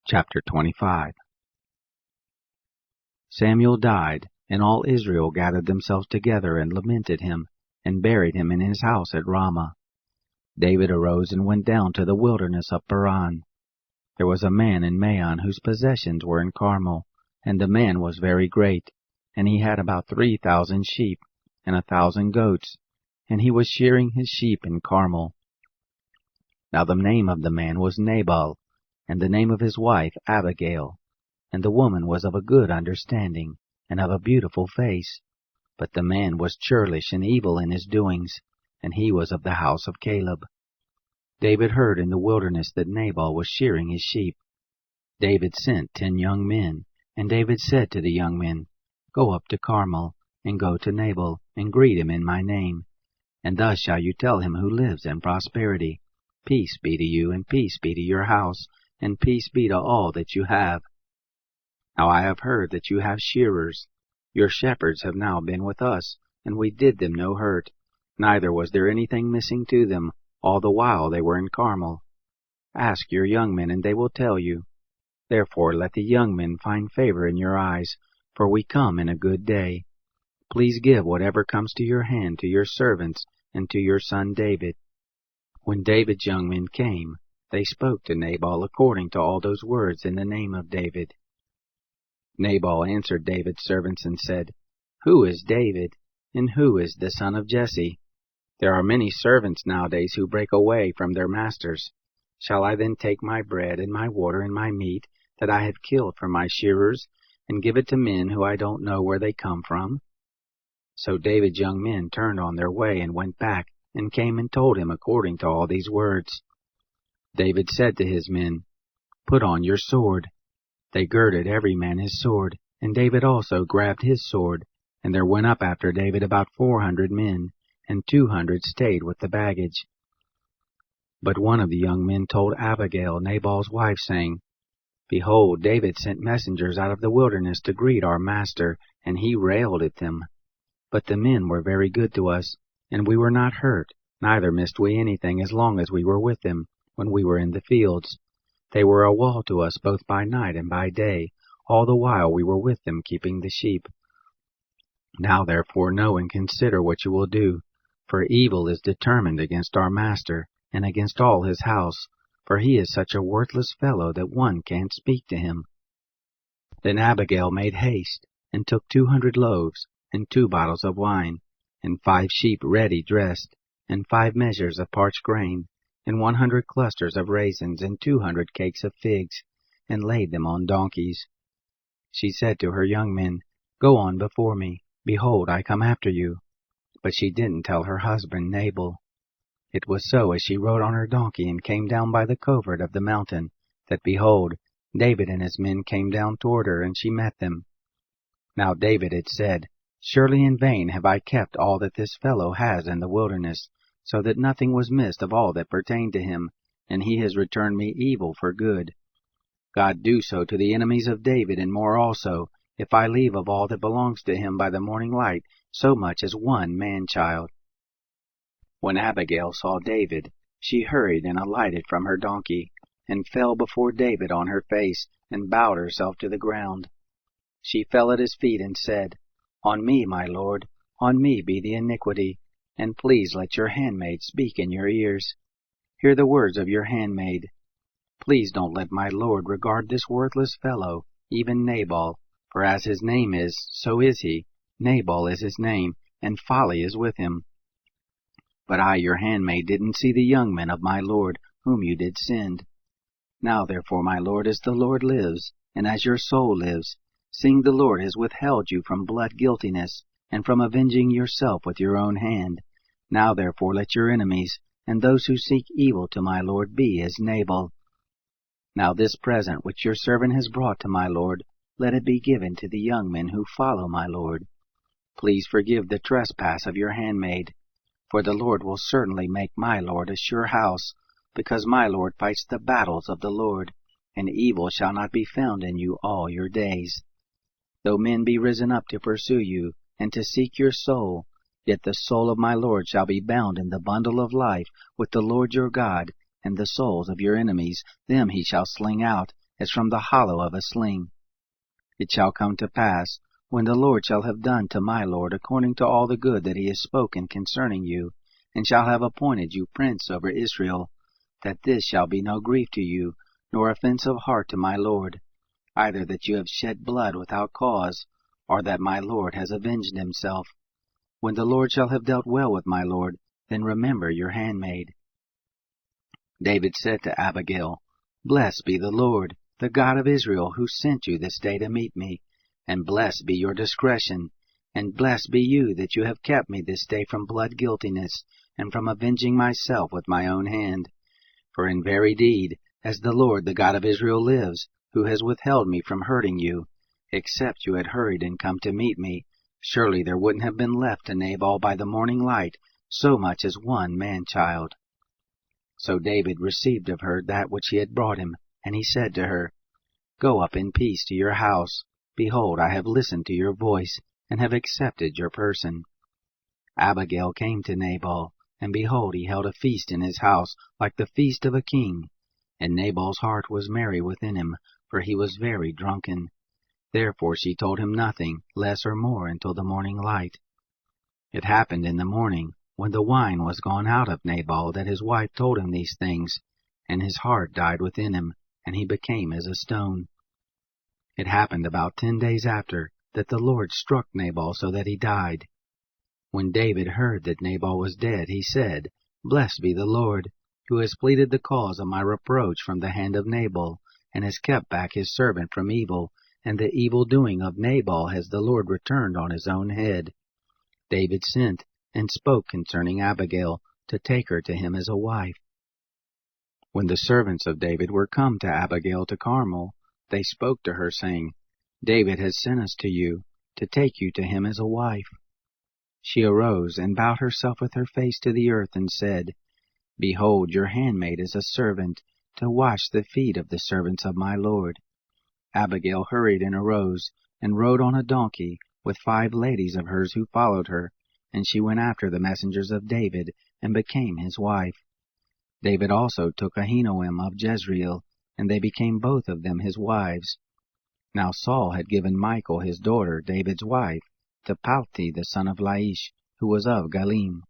Chapter 25. Samuel died, and all Israel gathered themselves together and lamented him, and buried him in his house at Ramah. David arose and went down to the wilderness of Paran. There was a man in Maon whose possessions were in Carmel, and the man was very great, and he had about 3,000 sheep, and 1,000 goats, and he was shearing his sheep in Carmel. Now the name of the man was Nabal, and the name of his wife Abigail. And the woman was of a good understanding, and of a beautiful face. But the man was churlish and evil in his doings, and he was of the house of Caleb. David heard in the wilderness that Nabal was shearing his sheep. David sent 10 young men, and David said to the young men, Go up to Carmel, and go to Nabal, and greet him in my name. And thus shall you tell him who lives in prosperity, Peace be to you, and peace be to your house, and peace be to all that you have. Now I have heard that you have shearers. Your shepherds have now been with us, and we did them no hurt, neither was there anything missing to them, all the while they were in Carmel. Ask your young men, and they will tell you. Therefore let the young men find favor in your eyes, for we come in a good day. Please give whatever comes to your hand to your servants and to your son David. When David's young men came, they spoke to Nabal according to all those words in the name of David. Nabal answered David's servants and said, Who is David, and who is the son of Jesse? There are many servants nowadays who break away from their masters. Shall I then take my bread and my water and my meat that I have killed for my shearers, and give it to men who I don't know where they come from? So David's young men turned on their way and went back, and came and told him according to all these words. David said to his men, Put on your sword. They girded every man his sword, and David also grabbed his sword, and there went up after David about 400 men, and 200 stayed with the baggage. But one of the young men told Abigail, Nabal's wife, saying, Behold, David sent messengers out of the wilderness to greet our master, and he railed at them. But the men were very good to us, and we were not hurt, neither missed we anything as long as we were with them, when we were in the fields. They were a wall to us both by night and by day, all the while we were with them keeping the sheep. Now therefore know and consider what you will do, for evil is determined against our master, and against all his house, for he is such a worthless fellow that one can't speak to him. Then Abigail made haste, and took 200 loaves, and 2 bottles of wine, and 5 sheep ready dressed, and 5 measures of parched grain, and 100 clusters of raisins, and 200 cakes of figs, and laid them on donkeys. She said to her young men, Go on before me, behold, I come after you. But she didn't tell her husband Nabal. It was so as she rode on her donkey and came down by the covert of the mountain, that behold, David and his men came down toward her, and she met them. Now David had said, Surely in vain have I kept all that this fellow has in the wilderness, so that nothing was missed of all that pertained to him, and he has returned me evil for good. God do so to the enemies of David, and more also, if I leave of all that belongs to him by the morning light so much as one man-child. When Abigail saw David, she hurried and alighted from her donkey, and fell before David on her face, and bowed herself to the ground. She fell at his feet and said, On me, my lord, on me be the iniquity, and please let your handmaid speak in your ears. Hear the words of your handmaid. Please don't let my lord regard this worthless fellow, even Nabal, for as his name is, so is he. Nabal is his name, and folly is with him. But I, your handmaid, didn't see the young men of my lord, whom you did send. Now therefore, my lord, as the Lord lives, and as your soul lives, seeing the Lord has withheld you from blood guiltiness, and from avenging yourself with your own hand, now therefore let your enemies, and those who seek evil to my lord, be as Nabal. Now this present which your servant has brought to my lord, let it be given to the young men who follow my lord. Please forgive the trespass of your handmaid, for the Lord will certainly make my lord a sure house, because my lord fights the battles of the Lord, and evil shall not be found in you all your days. Though men be risen up to pursue you, and to seek your soul, yet the soul of my Lord shall be bound in the bundle of life with the Lord your God, and the souls of your enemies, them he shall sling out, as from the hollow of a sling. It shall come to pass, when the Lord shall have done to my Lord according to all the good that he has spoken concerning you, and shall have appointed you prince over Israel, that this shall be no grief to you, nor offense of heart to my Lord, either that you have shed blood without cause, or that my Lord has avenged himself. When the Lord shall have dealt well with my Lord, then remember your handmaid. David said to Abigail, Blessed be the Lord, the God of Israel, who sent you this day to meet me, and blessed be your discretion, and blessed be you that you have kept me this day from blood guiltiness, and from avenging myself with my own hand. For in very deed, as the Lord, the God of Israel, lives, who has withheld me from hurting you, except you had hurried and come to meet me, surely there wouldn't have been left to Nabal by the morning light so much as one man-child. So David received of her that which he had brought him, and he said to her, Go up in peace to your house. Behold, I have listened to your voice, and have accepted your person. Abigail came to Nabal, and behold, he held a feast in his house, like the feast of a king. And Nabal's heart was merry within him, for he was very drunken. Therefore she told him nothing, less or more, until the morning light. It happened in the morning, when the wine was gone out of Nabal, that his wife told him these things, and his heart died within him, and he became as a stone. It happened about 10 days after, that the Lord struck Nabal so that he died. When David heard that Nabal was dead, he said, Blessed be the Lord, who has pleaded the cause of my reproach from the hand of Nabal, and has kept back his servant from evil, and the evil doing of Nabal has the Lord returned on his own head. David sent and spoke concerning Abigail, to take her to him as a wife. When the servants of David were come to Abigail to Carmel, they spoke to her, saying, David has sent us to you, to take you to him as a wife. She arose, and bowed herself with her face to the earth, and said, Behold, your handmaid is a servant, to wash the feet of the servants of my Lord. Abigail hurried and arose, and rode on a donkey, with 5 ladies of hers who followed her, and she went after the messengers of David, and became his wife. David also took Ahinoam of Jezreel, and they became both of them his wives. Now Saul had given Michal his daughter, David's wife, to Palti the son of Laish, who was of Galim.